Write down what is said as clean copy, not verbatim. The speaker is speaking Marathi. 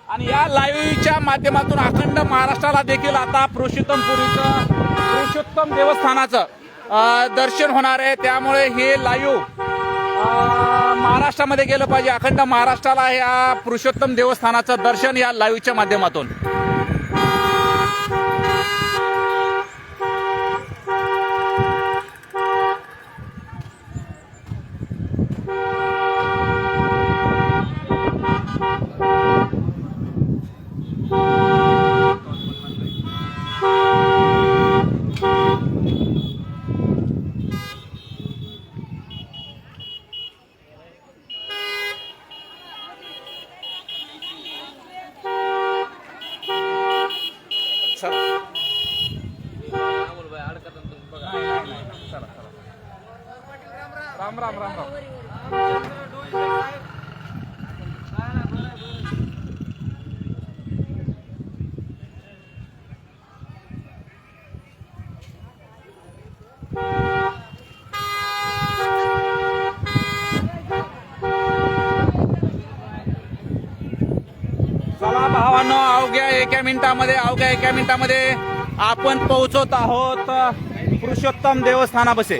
आणि या लाईव्हच्या माध्यमातून अखंड महाराष्ट्राला देखील आता पुरुषोत्तम देवस्थानाचं दर्शन होणार आहे. त्यामुळे हे लाईव्ह महाराष्ट्रामध्ये गेलं पाहिजे. अखंड महाराष्ट्राला या पुरुषोत्तम देवस्थानाचं दर्शन या लाईव्हच्या माध्यमातून. राम राम राम राम. चला भावांनो, अवघ्या एका मिनिटामध्ये आपण पोहोचत आहोत पुरुषोत्तम देवस्थानापाशी.